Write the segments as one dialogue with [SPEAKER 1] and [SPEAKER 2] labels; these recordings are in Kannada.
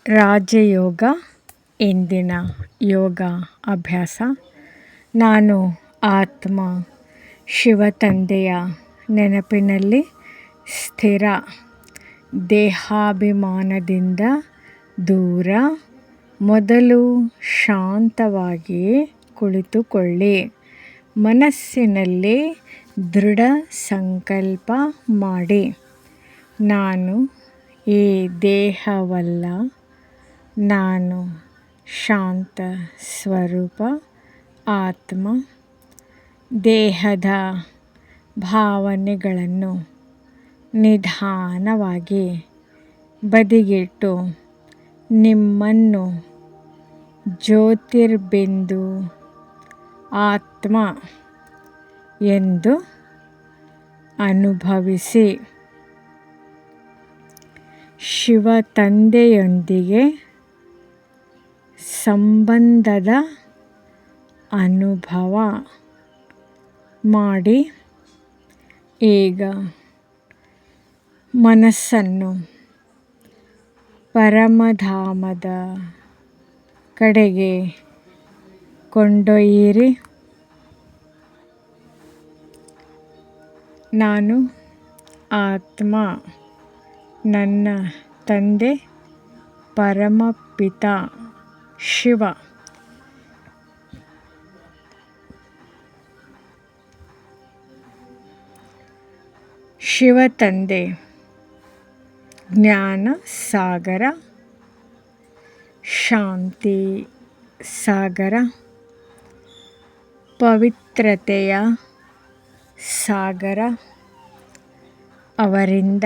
[SPEAKER 1] ರಾಜಯೋಗ ಇಂದಿನ ಯೋಗ ಅಭ್ಯಾಸ. ನಾನು ಆತ್ಮ ಶಿವತಂದೆಯ ನೆನಪಿನಲ್ಲಿ ಸ್ಥಿರ, ದೇಹಾಭಿಮಾನದಿಂದ ದೂರ. ಮೊದಲು ಶಾಂತವಾಗಿ ಕುಳಿತುಕೊಳ್ಳಿ. ಮನಸ್ಸಿನಲ್ಲಿ ದೃಢ ಸಂಕಲ್ಪ ಮಾಡಿ, ನಾನು ಈ ದೇಹವಲ್ಲ, ನಾನು ಶಾಂತ ಸ್ವರೂಪ ಆತ್ಮ. ದೇಹದ ಭಾವನೆಗಳನ್ನು ನಿಧಾನವಾಗಿ ಬದಿಗಿಟ್ಟು ನಿಮ್ಮನ್ನು ಜ್ಯೋತಿರ್ಬಿಂದು ಆತ್ಮ ಎಂದು ಅನುಭವಿಸಿ. ಶಿವ ತಂದೆಯೊಂದಿಗೆ ಸಂಬಂಧದ ಅನುಭವ ಮಾಡಿ. ಈಗ ಮನಸ್ಸನ್ನು ಪರಮಧಾಮದ ಕಡೆಗೆ ಕೊಂಡೊಯ್ಯಿರಿ. ನಾನು ಆತ್ಮ, ನನ್ನ ತಂದೆ ಪರಮಪಿತ ಶಿವ. ಶಿವತಂದೆ ಜ್ಞಾನ ಸಾಗರ, ಶಾಂತಿ ಸಾಗರ, ಪವಿತ್ರತೆಯ ಸಾಗರ. ಅವರಿಂದ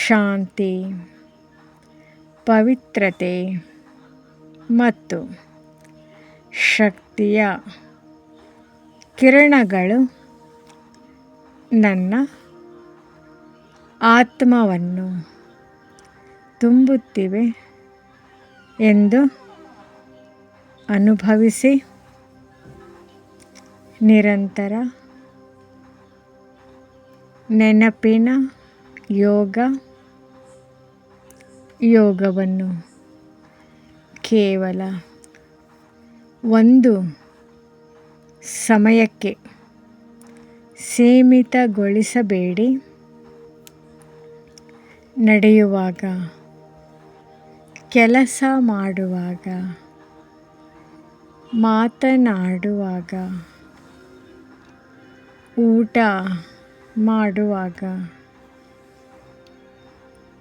[SPEAKER 1] ಶಾಂತಿ, ಪವಿತ್ರತೆ ಮತ್ತು ಶಕ್ತಿಯ ಕಿರಣಗಳು ನನ್ನ ಆತ್ಮವನ್ನು ತುಂಬುತ್ತಿವೆ ಎಂದು ಅನುಭವಿಸಿ. ನಿರಂತರ ನೆನಪಿನ ಯೋಗವನ್ನು ಕೇವಲ ಒಂದು ಸಮಯಕ್ಕೆ ಸೀಮಿತಗೊಳಿಸಬೇಡಿ. ನಡೆಯುವಾಗ, ಕೆಲಸ ಮಾಡುವಾಗ, ಮಾತನಾಡುವಾಗ, ಊಟ ಮಾಡುವಾಗ,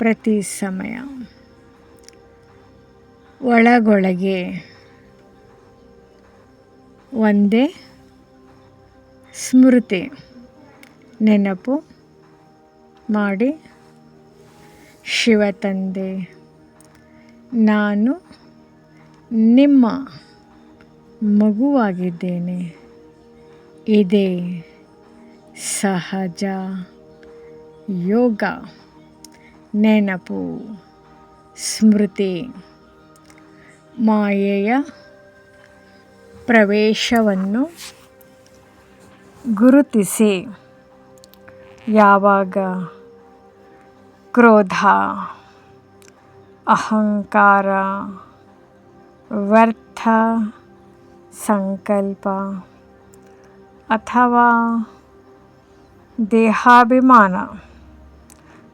[SPEAKER 1] ಪ್ರತಿ ಸಮಯ ಒಳಗೊಳಗೆ ಒಂದೇ ಸ್ಮೃತಿ ನೆನಪು ಮಾಡಿ. ಶಿವತಂದೆ, ನಾನು ನಿಮ್ಮ ಮಗುವಾಗಿದ್ದೇನೆ. ಇದೇ ಸಹಜ ಯೋಗ. ನೆನಪು, ಸ್ಮೃತಿ, ಮಾಯೆಯ ಪ್ರವೇಶವನ್ನು ಗುರುತಿಸಿ. ಯಾವಾಗ ಕ್ರೋಧ, ಅಹಂಕಾರ, ವ್ಯರ್ಥ ಸಂಕಲ್ಪ ಅಥವಾ ದೇಹಾಭಿಮಾನ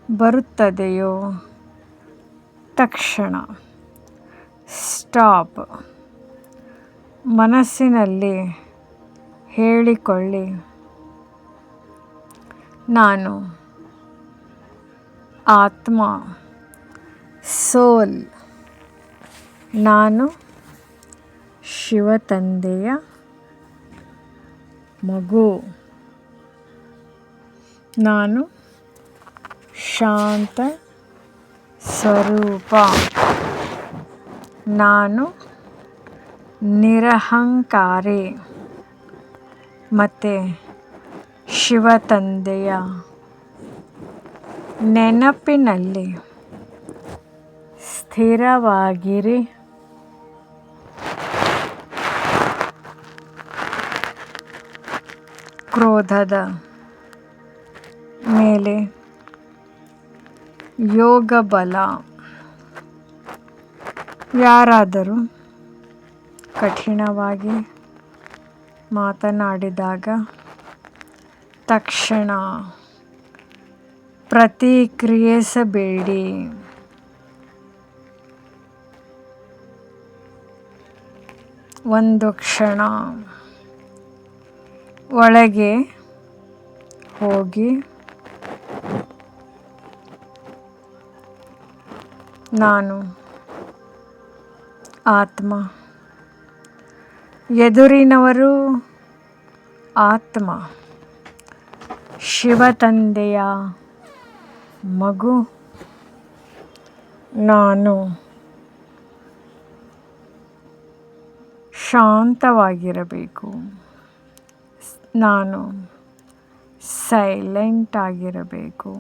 [SPEAKER 1] ಬರುತ್ತದೆಯೋ, ತಕ್ಷಣ ಸ್ಟಾಪ್. ಮನಸ್ಸಿನಲ್ಲಿ ಹೇಳಿಕೊಳ್ಳಿ, ನಾನು ಆತ್ಮ, ಸೋಲ್. ನಾನು ಶಿವತಂದೆಯ ಮಗು. ನಾನು ಶಾಂತ ಸ್ವರೂಪ. ನಾನು ನಿರಹಂಕಾರಿ ಮತ್ತು ಶಿವತಂದೆಯ ನೆನಪಿನಲ್ಲಿ ಸ್ಥಿರವಾಗಿರಿ. ಕ್ರೋಧದ ಮೇಲೆ ಯೋಗ ಬಲ ಯಾರಾದರೂ ಕಠಿಣವಾಗಿ ಮಾತನಾಡಿದಾಗ ತಕ್ಷಣ ಪ್ರತಿಕ್ರಿಯಿಸಬೇಡಿ. ಒಂದು ಕ್ಷಣ ಒಳಗೆ ಹೋಗಿ ನಾನು ಆತ್ಮ, ಎದುರಿನವರು ಆತ್ಮ, ಶಿವತಂದೆಯ ಮಗು, ನಾನು ಶಾಂತವಾಗಿರಬೇಕು, ನಾನು ಸೈಲೆಂಟ್ ಆಗಿರಬೇಕು.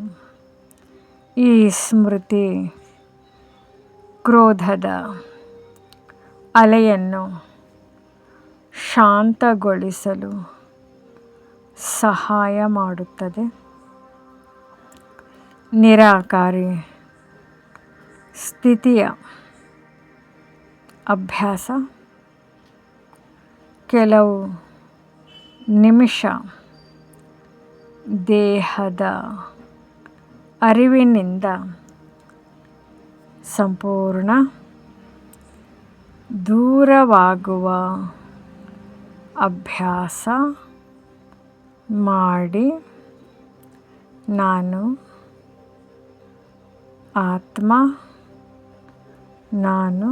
[SPEAKER 1] ಈ ಸ್ಮೃತಿ ಕ್ರೋಧದ ಅಲೆಯನ್ನು ಶಾಂತಗೊಳಿಸಲು ಸಹಾಯ ಮಾಡುತ್ತದೆ. ನಿರಾಕಾರಿ ಸ್ಥಿತಿಯ ಅಭ್ಯಾಸ ಕೆಲವು ನಿಮಿಷ ದೇಹದ ಅರಿವಿನಿಂದ ಸಂಪೂರ್ಣ ದೂರವಾಗುವ ಅಭ್ಯಾಸ ಮಾಡಿ. ನಾನು ಆತ್ಮ, ನಾನು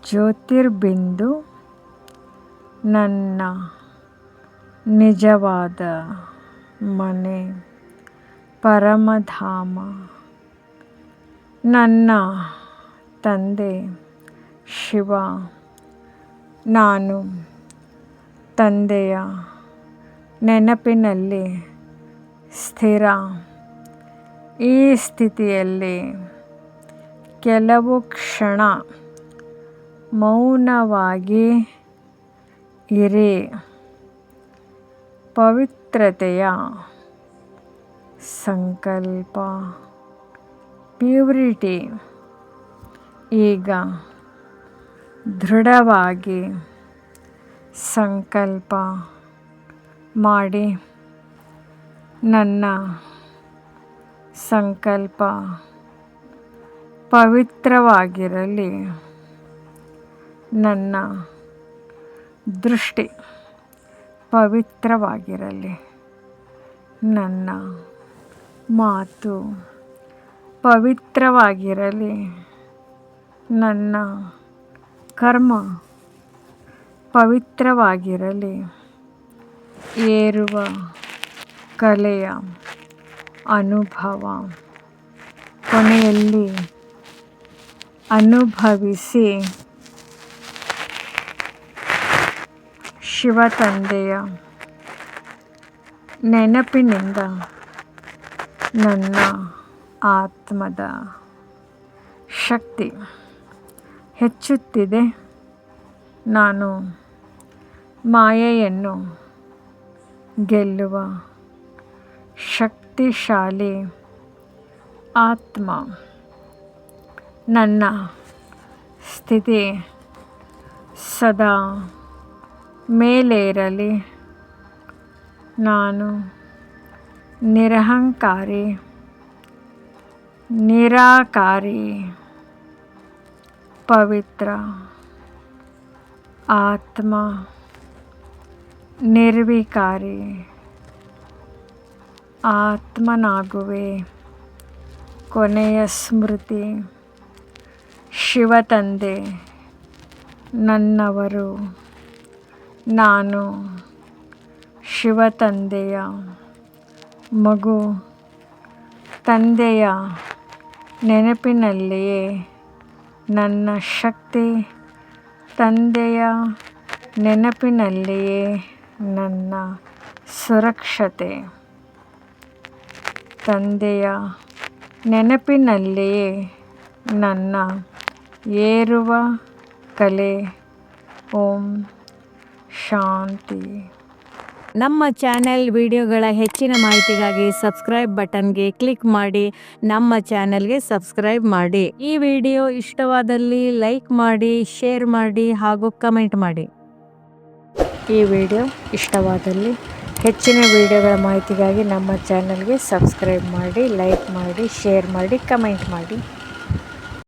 [SPEAKER 1] ಜ್ಯೋತಿರ್ಬಿಂದು, ನನ್ನ ನಿಜವಾದ ಮನೆ ಪರಮಧಾಮ, ನನ್ನ ತಂದೆ ಶಿವ, ನಾನು ತಂದೆಯ ನೆನಪಿನಲ್ಲಿ ಸ್ಥಿರ. ಈ ಸ್ಥಿತಿಯಲ್ಲಿ ಕೆಲವು ಕ್ಷಣ ಮೌನವಾಗಿ ಇರಿ. ಪವಿತ್ರತೆಯ ಸಂಕಲ್ಪ, ಪ್ಯೂರಿಟಿ. ಈಗ ದೃಢವಾಗಿ ಸಂಕಲ್ಪ ಮಾಡಿ, ನನ್ನ ಸಂಕಲ್ಪ ಪವಿತ್ರವಾಗಿರಲಿ, ನನ್ನ ದೃಷ್ಟಿ ಪವಿತ್ರವಾಗಿರಲಿ, ನನ್ನ ಮಾತು ಪವಿತ್ರವಾಗಿರಲಿ, ನನ್ನ ಕರ್ಮ ಪವಿತ್ರವಾಗಿರಲಿ. ಏರುವ ಕಲೆಯ ಅನುಭವ ಕೊನೆಯಲ್ಲಿ ಅನುಭವಿಸಿ. ಶಿವತಂದೆಯ ನೆನಪಿನಿಂದ ನನ್ನ ಆತ್ಮದ ಶಕ್ತಿ ಹೆಚ್ಚುತ್ತಿದೆ. ನಾನು ಮಾಯೆಯನ್ನು ಗೆಲ್ಲುವ ಶಕ್ತಿಶಾಲಿ ಆತ್ಮ. ನನ್ನ ಸ್ಥಿತಿ ಸದಾ ಮೇಲೇರಲಿ. ನಾನು ನಿರಹಂಕಾರಿ, ನಿರಾಕಾರಿ, ಪವಿತ್ರ ಆತ್ಮ, ನಿರ್ವಿಕಾರಿ ಆತ್ಮನಾಗುವೆ. ಕೊನೆಯ ಸ್ಮೃತಿ, ಶಿವತಂದೆ ನನ್ನವರು, ನಾನು ಶಿವತಂದೆಯ ಮಗು. ತಂದೆಯ ನೆನಪಿನಲ್ಲಿಯೇ ನನ್ನ ಶಕ್ತಿ, ತಂದೆಯ ನೆನಪಿನಲ್ಲಿಯೇ ನನ್ನ ಸುರಕ್ಷತೆ, ತಂದೆಯ ನೆನಪಿನಲ್ಲಿಯೇ ನನ್ನ ಏರುವ ಕಲೆ. ಓಂ ಶಾಂತಿ.
[SPEAKER 2] ನಮ್ಮ ಚಾನೆಲ್ ವಿಡಿಯೋಗಳ ಹೆಚ್ಚಿನ ಮಾಹಿತಿಗಾಗಿ ಸಬ್ಸ್ಕ್ರೈಬ್ ಬಟನ್ಗೆ ಕ್ಲಿಕ್ ಮಾಡಿ ನಮ್ಮ ಚಾನೆಲ್ಗೆ ಸಬ್ಸ್ಕ್ರೈಬ್ ಮಾಡಿ. ಈ ವಿಡಿಯೋ ಇಷ್ಟವಾದಲ್ಲಿ ಲೈಕ್ ಮಾಡಿ, ಶೇರ್ ಮಾಡಿ ಹಾಗೂ ಕಮೆಂಟ್ ಮಾಡಿ.
[SPEAKER 1] ಈ ವಿಡಿಯೋ ಇಷ್ಟವಾದಲ್ಲಿ ಹೆಚ್ಚಿನ ವಿಡಿಯೋಗಳ ಮಾಹಿತಿಗಾಗಿ ನಮ್ಮ ಚಾನಲ್ಗೆ ಸಬ್ಸ್ಕ್ರೈಬ್ ಮಾಡಿ, ಲೈಕ್ ಮಾಡಿ, ಶೇರ್ ಮಾಡಿ, ಕಮೆಂಟ್ ಮಾಡಿ.